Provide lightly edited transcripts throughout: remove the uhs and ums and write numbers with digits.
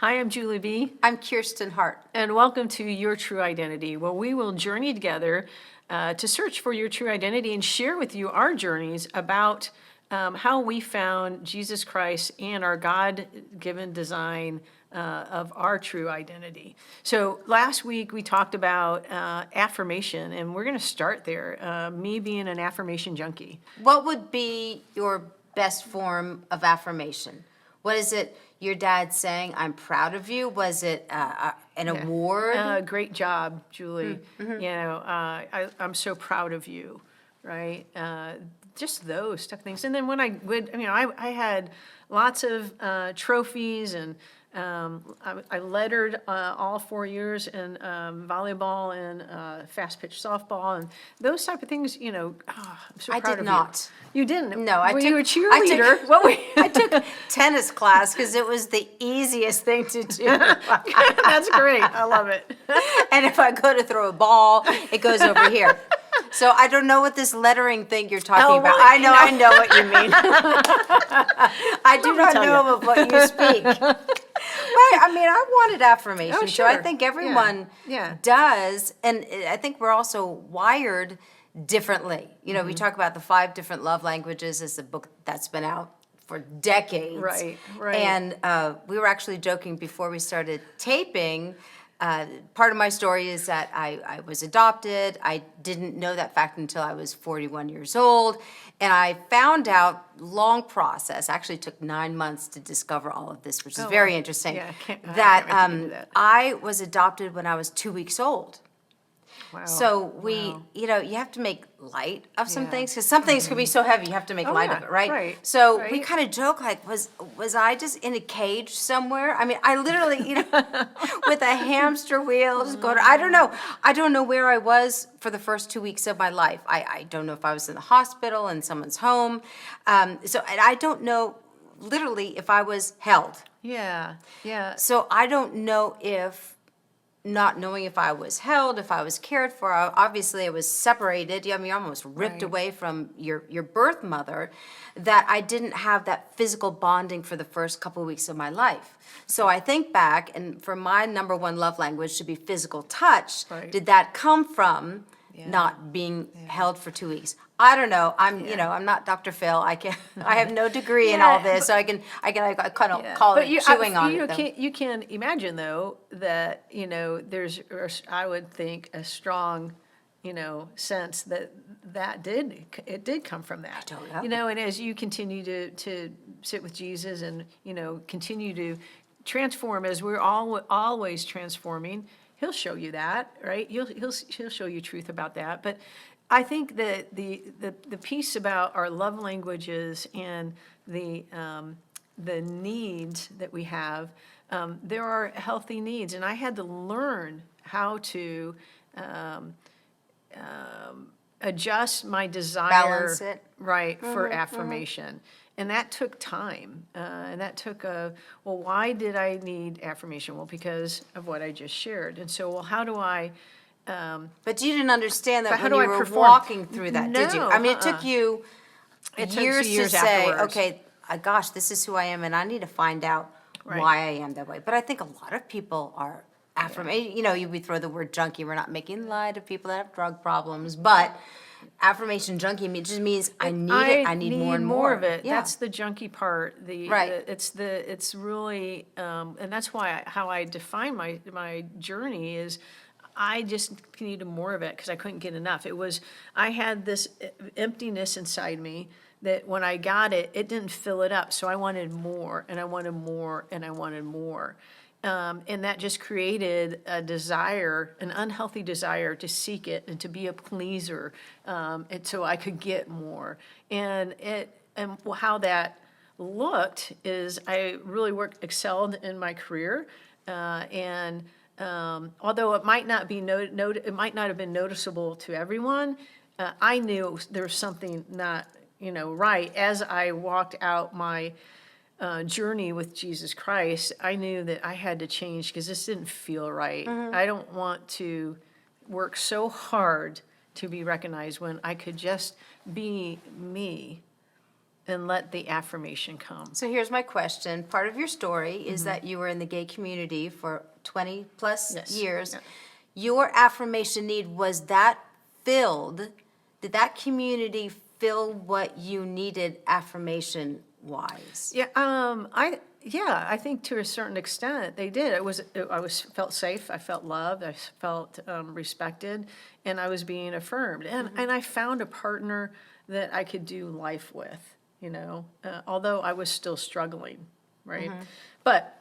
Hi, I'm Julie B. I'm Kirsten Hart. And welcome to Your True Identity, where we will journey together to search for your true identity and share with you our journeys about how we found Jesus Christ and our God-given design of our true identity. So last week we talked about affirmation, and we're going to start there, me being an affirmation junkie. What would be your best form of affirmation? What is it your dad saying, I'm proud of you? Was it an award? Great job, Julie. I'm so proud of you, right? Just those type of things. And then when I had lots of trophies, and I lettered all 4 years in volleyball and fast pitch softball and those type of things. I'm so proud of you. I did not. You didn't? No, Were you a cheerleader? What were you? I took tennis class because it was the easiest thing to do. That's great. I love it. And if I go to throw a ball, it goes over here. So I don't know what this lettering thing you're talking about. Really? I know what you mean. I do not know of what you speak. Right, I wanted affirmation. Oh, So I sure. think everyone Yeah. does, and I think we're also wired differently. We talk about the 5 different love languages as a book that's been out for decades. Right. And we were actually joking before we started taping. Part of my story is that I was adopted. I didn't know that fact until I was 41 years old. And I found out, long process, actually took 9 months to discover all of this, which is very interesting, Yeah, I can't wait to do that. I was adopted when I was 2 weeks old. Wow. So Wow. you have to make light of some Yeah. things, because some things can be so heavy, you have to make light yeah, of it, right? right, So we right. kind of joke, like, was I just in a cage somewhere? I literally, with a hamster wheel, just going, I don't know where I was for the first 2 weeks of my life. I don't know if I was in the hospital, in someone's home. And I don't know, literally, if I was held. Yeah. So I don't know if, not knowing if I was held, if I was cared for, obviously I was separated, you're almost ripped Right. away from your birth mother, that I didn't have that physical bonding for the first couple of weeks of my life. So I think back, and for my number one love language to be physical touch, Right. did that come from Yeah. not being held for 2 weeks? I don't know. I'm not Dr. Phil. I have no degree in all Yeah, this, so I kind of Yeah. call But it chewing on you it. You can imagine, though, that, there's, I would think, a strong, sense that did come from that. don't know. And as you continue to sit with Jesus and, continue to transform, as we're always transforming, he'll show you that, right? He'll show you truth about that. But I think that the piece about our love languages and the needs that we have, there are healthy needs, and I had to learn how to adjust my desire, Balance it. right, for affirmation. And that took time. And that took why did I need affirmation? Well, because of what I just shared. And so, how do I, But you didn't understand that But how when do you I were perform? walking through that, did you? No, It took you It took years years to say, afterwards. okay, gosh, this is who I am, and I need to find out Right. why I am that way. But I think a lot of people are affirmation. We throw the word junkie. We're not making light of people that have drug problems, but affirmation junkie just means I need it. I need more and more of it. Yeah. That's the junkie part. Right. It's really, and that's why how I define my journey is, I just needed more of it because I couldn't get enough. I had this emptiness inside me that when I got it, it didn't fill it up. So I wanted more, and I wanted more, and I wanted more. And that just created a desire, an unhealthy desire to seek it and to be a pleaser, and so I could get more. And how that looked is I really excelled in my career, and although it might not be it might not have been noticeable to everyone, I knew there was something not right as I walked out my journey with Jesus Christ. I knew that I had to change because this didn't feel right. I don't want to work so hard to be recognized when I could just be me and let the affirmation come. So here's my question. Part of your story is that you were in the gay community for 20 plus Yes. years. Yeah. Your affirmation need, was that filled? Did that community fill what you needed affirmation wise? Yeah, I think to a certain extent they did. I felt safe, I felt loved, I felt respected, and I was being affirmed. And I found a partner that I could do life with, although I was still struggling, right? But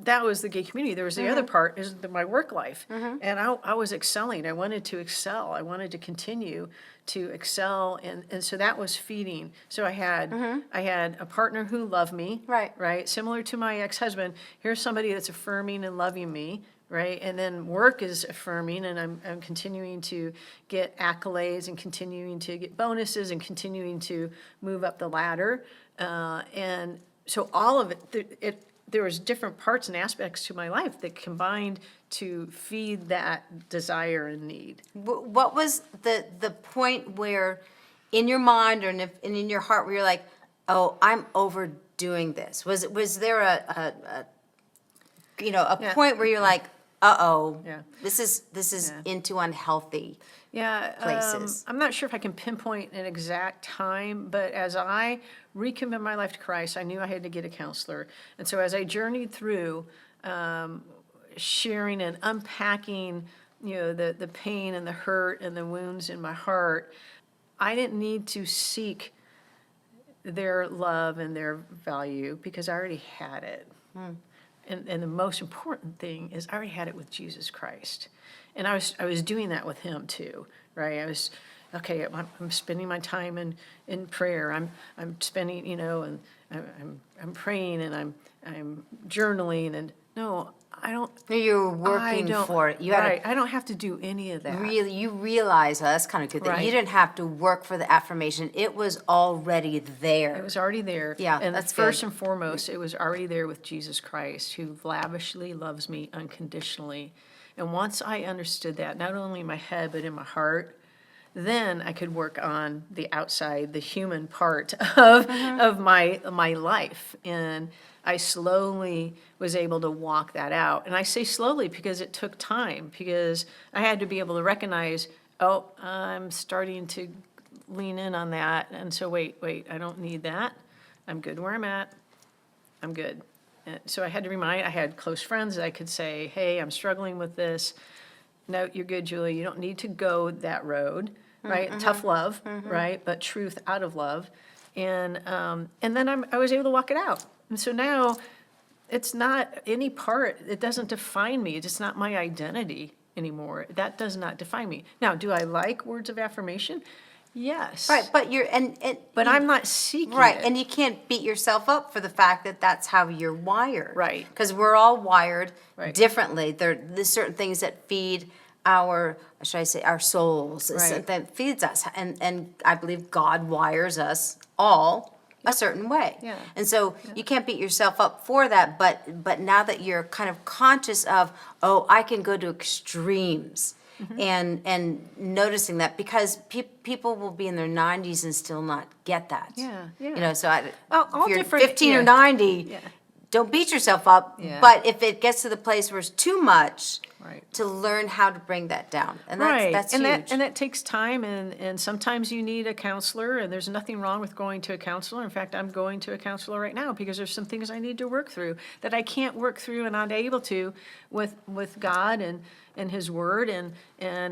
that was the gay community. There was the other part, is my work life. And I was excelling. I wanted to excel. I wanted to continue to excel. And so that was feeding. So I had a partner who loved me. Right. Similar to my ex-husband. Here's somebody that's affirming and loving me. Right. And then work is affirming, and I'm continuing to get accolades and continuing to get bonuses and continuing to move up the ladder. And so all of it, there was different parts and aspects to my life that combined to feed that desire and need. What was the point where, in your mind and in your heart, where you're like, oh, I'm overdoing this? Was there a Yeah. point where you're like, uh-oh, Yeah. this is Yeah. into unhealthy places? I'm not sure if I can pinpoint an exact time, but as I recommitted my life to Christ, I knew I had to get a counselor. And so as I journeyed through sharing and unpacking, the pain and the hurt and the wounds in my heart, I didn't need to seek their love and their value because I already had it. And the most important thing is I already had it with Jesus Christ. And I was doing that with him too, right? I'm spending my time in prayer. I'm spending, and I'm praying and I'm journaling, and no, I don't. You were I working don't- for it. You had right. I don't have to do any of that. really, you realize, oh, that's kind of good, that you Right. didn't have to work for the affirmation. It was already there. It was already there. Yeah, And that's first good. and foremost, it was already there with Jesus Christ, who lavishly loves me unconditionally. And once I understood that, not only in my head, but in my heart, then I could work on the outside, the human part of my life. And I slowly was able to walk that out. And I say slowly because it took time, because I had to be able to recognize, oh, I'm starting to lean in on that. And so wait, I don't need that. I'm good where I'm at. I'm good. And so I had I had close friends that I could say, hey, I'm struggling with this. No, you're good, Julie. You don't need to go that road, right? Tough love, right? But truth out of love. And then I was able to walk it out. And so now it's not any part, it doesn't define me. It's not my identity anymore. That does not define me. Now, do I like words of affirmation? Yes. Right, but you're, But I'm not seeking right, it. and you can't beat yourself up for the fact that that's how you're wired. Right. Because we're all wired Right. differently. There's certain things that feed our, should I say, our souls, Right. that feeds us. And I believe God wires us all a certain way. Yeah. And so you can't beat yourself up for that, but now that you're kind of conscious of, oh, I can go to extremes. And noticing that, because people will be in their 90s and still not get that. Yeah. So All if you're different- 15 yeah. or 90, Yeah. don't beat yourself up. Yeah. But if it gets to the place where it's too much, Right. to learn how to bring that down. And Right, that's and huge. that takes time, and sometimes you need a counselor, and there's nothing wrong with going to a counselor. In fact, I'm going to a counselor right now because there's some things I need to work through that I can't work through and not able to with God and His Word, and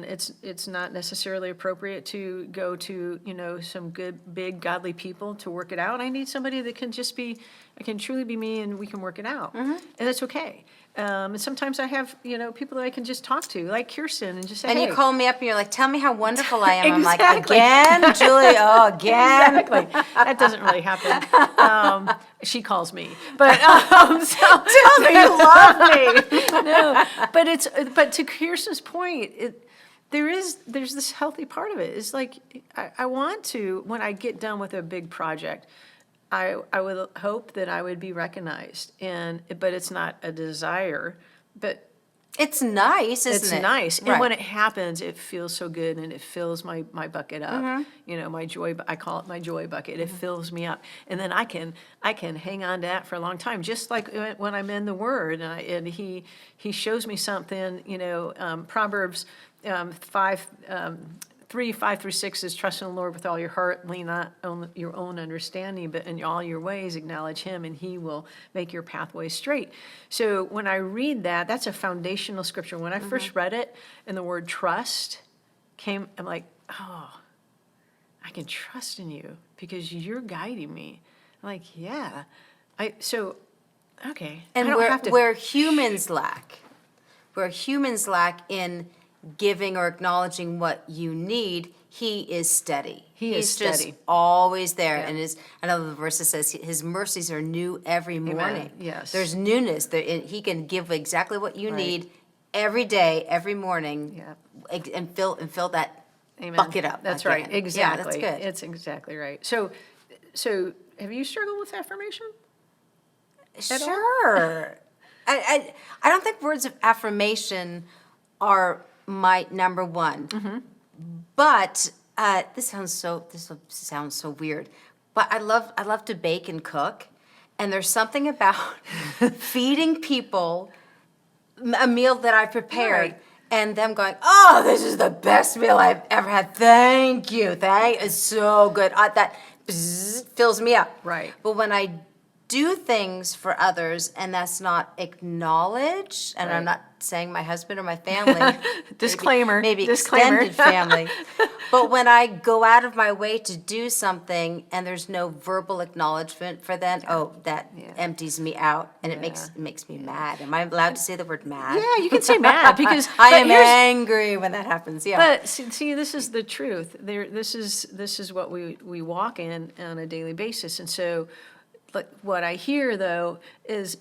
it's not necessarily appropriate to go to some good, big, godly people to work it out. I need somebody that can can truly be me, and we can work it out, and that's okay. And sometimes I have, people that I can just talk to, like Kirsten, and just say, And hey. you call me up and you're like, tell me how wonderful I am. Exactly. I'm like, again, Julie, oh, again. Exactly. That doesn't really happen. She calls me, but so Tell me you love me. no. But to Kirsten's point, there's this healthy part of it. It's like I want to, when I get done with a big project, I would hope that I would be recognized, but it's not a desire. But It's nice, isn't it? It's nice. And Right. when it happens, it feels so good and it fills my bucket up. Mm-hmm. You know, my joy, I call it my joy bucket. It fills me up. And then I can hang on to that for a long time, just like when I'm in the Word and he shows me something, you know, Proverbs 3:5-6 is trust in the Lord with all your heart, lean not on your own understanding, but in all your ways acknowledge him and he will make your pathway straight. So when I read that, that's a foundational scripture. When I first read it and the word trust came, I'm like, oh, I can trust in you because you're guiding me. I'm like, yeah. Okay. And I don't have to. where humans lack in giving or acknowledging what you need, he is steady. He's just steady. always there. Yeah. And I know the verse that says his mercies are new every morning. Yes. There's newness. He can give exactly what you Right. need every day, every morning, Yeah. and fill that Amen. bucket up. That's again. right, exactly. Yeah, that's good. It's exactly right. So have you struggled with affirmation? at all? Sure. I don't think words of affirmation are my number one. Mm-hmm. But this sounds so weird. But I love to bake and cook, and there's something about feeding people a meal that I prepared. Right. And them going, oh, this is the best meal I've ever had. Thank you. It's so good. That fills me up. Right. But when I do things for others and that's not acknowledged, and I'm Right. not saying my husband or my family, Disclaimer, maybe disclaimer. extended family, but when I go out of my way to do something and there's no verbal acknowledgement for them, that Yeah. empties me out, and it Yeah. makes me mad. Am I allowed to say the word mad? Yeah, you can say mad because I but am here's- angry when that happens. Yeah. But see, this is the truth. This is what we walk in on a daily basis, and so. But what I hear, though, is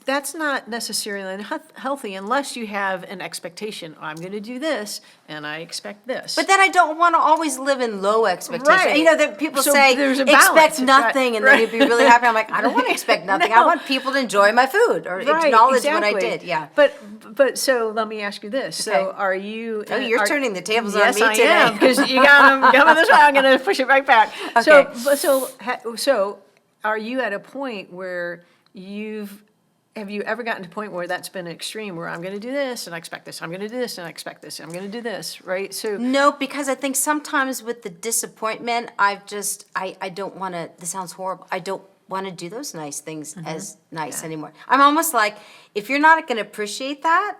that's not necessarily healthy unless you have an expectation. I'm going to do this, and I expect this. But then I don't want to always live in low expectations. Right. You know, that people So say, there's a expect balance, nothing, and right. then you'd be really happy. I'm like, I don't want to expect nothing. I No. want people to enjoy my food or Right, acknowledge what I exactly. did. Yeah. But so let me ask you this. So Okay. are you? Oh, you're turning the tables on yes, me today. Yes, I am, because you got them coming this way. I'm going to push it right back. Okay. So are you at a point where have you ever gotten to a point where that's been extreme, where I'm going to do this and I expect this, I'm going to do this and I expect this, I'm going to do this, right? So No, because I think sometimes with the disappointment, I don't want to, this sounds horrible, I don't want to do those nice things as nice anymore. I'm almost like, if you're not going to appreciate that,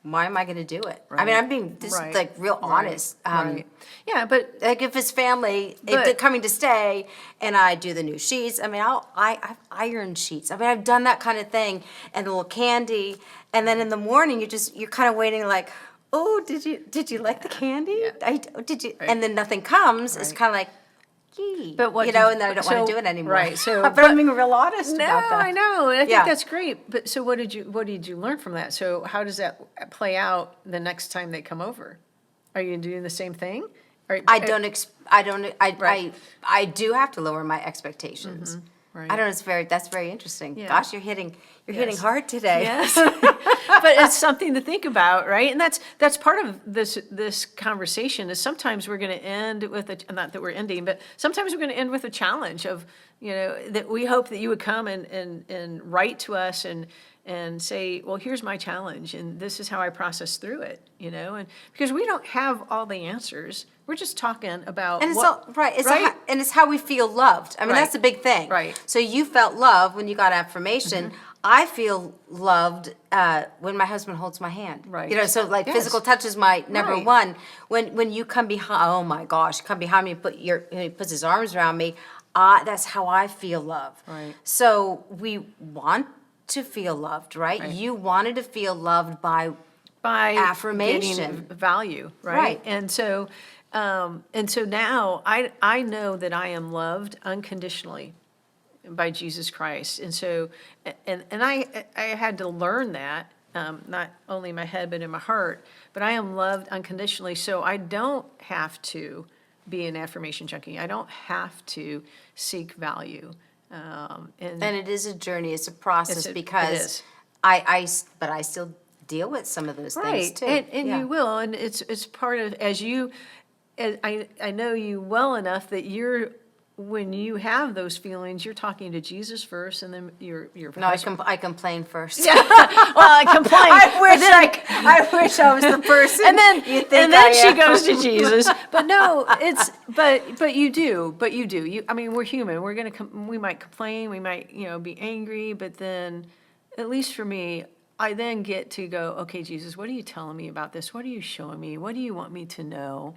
why am I going to do it? I mean, Right. I'm being just Right. like real honest. right. Yeah, but Like if it's family, if But- they're coming to stay, and I do the new sheets. I mean, I've ironed sheets. I mean, I've done that kind of thing, and a little candy, and then in the morning you're kind of waiting like, oh, did you like the candy? Did you? And then nothing comes. It's Right. kind of like, gee, But what you know, you- and then I don't want so- to do it anymore. right, so- but but- I'm being real honest no, about that. I know, and I think Yeah. that's great. But so what did you learn from that? So how does that play out the next time they come over? Are you doing the same thing? I Right. do have to lower my expectations. right. I don't know. That's very interesting. Yeah. Gosh, you're hitting Yes. hard today. Yes, but it's something to think about, right? And that's part of this conversation. Is sometimes we're going to end with not that we're ending, but sometimes we're going to end with a challenge of that we hope that you would come and write to us and say, well, here's my challenge, and this is how I process through it, and because we don't have all the answers, we're just talking about And it's what, all, right. It's right? and it's how we feel loved. I mean, Right. that's the big thing. Right. So you felt love when you got affirmation. I feel loved when my husband holds my hand. Right. You know, so like Yes. physical touch is my number Right. one. When you come behind, oh my gosh, come behind me, he puts his arms around me. That's how I feel love. Right. So we want to feel loved, right? Right. You wanted to feel loved by affirmation, Affirmation. value, right? Right. And so now I know that I am loved unconditionally by Jesus Christ, and so and I had to learn that, not only in my head but in my heart. But I am loved unconditionally, so I don't have to be an affirmation junkie. I don't have to seek value, And it is a journey, it's a process It because is. but I still deal with some of those things Right, too. and Yeah. you will, and it's part of, I know you well enough that when you have those feelings, you're talking to Jesus first, and then your No, I, husband. I complain first. Well, I complain. I wish I was the person And then, you think and then I she am. goes to Jesus. But no, but you do. I mean, we're human. We might complain. We might, be angry. But then, at least for me, I then get to go, okay, Jesus, what are you telling me about this? What are you showing me? What do you want me to know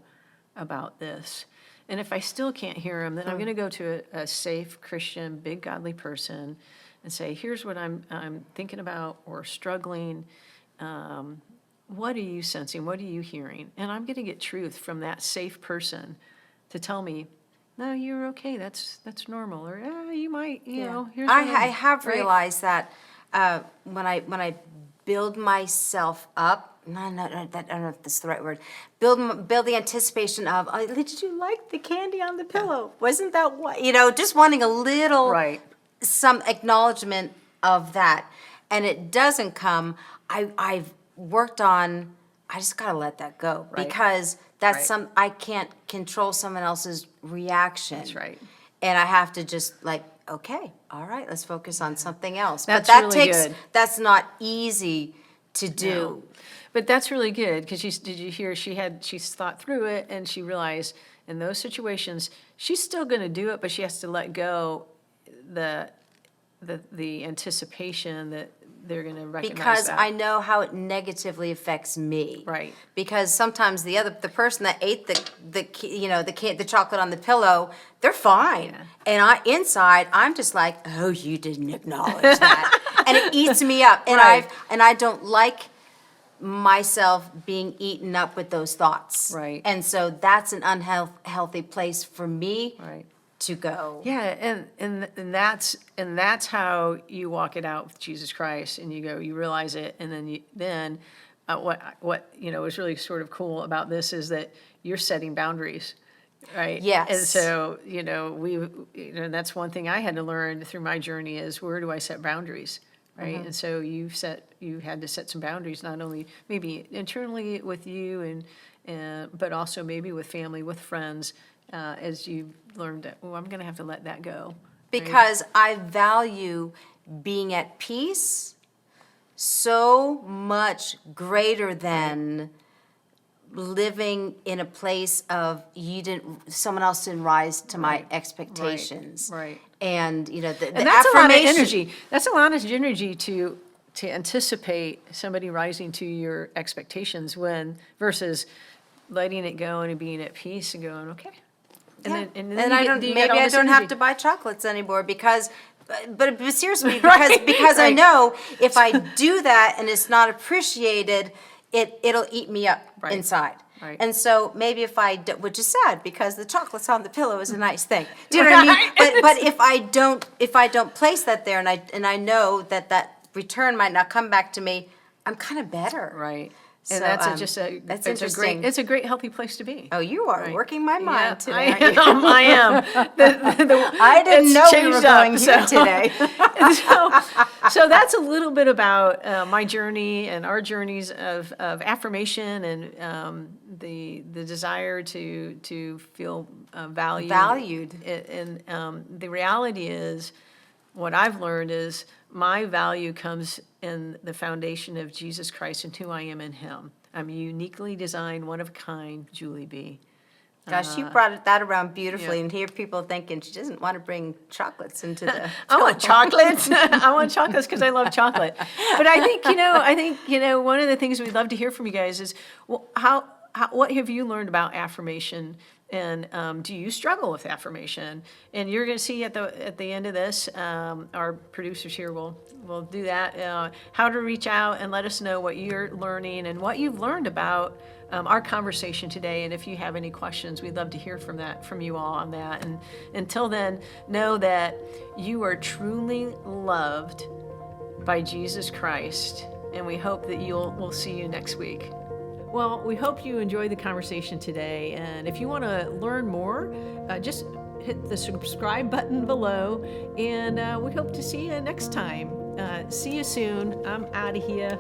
about this? And if I still can't hear him, then I'm going to go to a safe Christian, big godly person and say, here's what I'm thinking about or struggling. What are you sensing? What are you hearing? And I'm going to get truth from that safe person to tell me, no, you're okay. That's normal. Or you might, here's what I have right? realized that when I build myself up, I don't know if this is the right word. Build the anticipation of, oh, did you like the candy on the pillow? Wasn't that what? Just wanting a little, Right. some acknowledgement of that, and it doesn't come. I've worked on. I just gotta let that go Right. because that's Right. I can't control someone else's reaction. That's right. And I have to just okay, all right, let's focus on something else. That's But that really takes, good. that's not easy to do. No. But that's really good because did you hear she's thought through it and she realized in those situations she's still going to do it, but she has to let go the anticipation that they're going to recognize Because that. I know how it negatively affects me. Right. Because sometimes the person that ate the chocolate on the pillow, they're fine. Yeah. And inside I'm just like, oh, you didn't acknowledge that. And it eats me up. And Right. I don't like myself being eaten up with those thoughts. Right. And so that's an unhealthy place for me Right. to go. Yeah, and that's how you walk it out with Jesus Christ, and you realize it, and then what is really sort of cool about this is that you're setting boundaries, right? Yes. And so that's one thing I had to learn through my journey is where do I set boundaries, right? Mm-hmm. And so you had to set some boundaries, not only maybe internally with you but also maybe with family, with friends. As you learned that, I'm going to have to let that go. Right? Because I value being at peace so much greater than living in a place of someone else didn't rise to my expectations. Right. And the And that's a lot of affirmation. energy. That's a lot of energy to anticipate somebody rising to your expectations versus letting it go and being at peace and going, okay. Yeah. And then And you I get- don't. you Maybe get all I this don't have energy. to buy chocolates anymore because. But seriously, Right, because I right. know if I do that and it's not appreciated, it'll eat me up Right, inside. right. And so maybe if which is sad because the chocolates on the pillow is a nice thing. Do you know what I mean? Right. But if I don't place that there and I know that return might not come back to me, I'm kind of better. Right. So, And that's that's it's interesting. It's a great, healthy place to be. Oh, you are Right. working my mind Yeah, today. aren't you? I am. I didn't It's know we changed were going up, here so- today. So that's a little bit about my journey and our journeys of affirmation and the desire to feel valued. Valued. And the reality is, what I've learned is my value comes in the foundation of Jesus Christ and who I am in Him. I'm uniquely designed, one of a kind, Julie B. Gosh, you brought that around beautifully, yeah. and here people thinking she doesn't want to bring chocolates into the. I want chocolates. I want chocolates because I love chocolate. But I think one of the things we'd love to hear from you guys is, well, what have you learned about affirmation, and do you struggle with affirmation? And you're going to see at the end of this, our producers here will do that. How to reach out and let us know what you're learning and what you've learned about our conversation today. And if you have any questions, we'd love to hear from you all on that. And until then, know that you are truly loved by Jesus Christ. And we hope that we'll see you next week. Well, we hope you enjoyed the conversation today. And if you want to learn more, just hit the subscribe button below. And we hope to see you next time. See you soon. I'm out of here.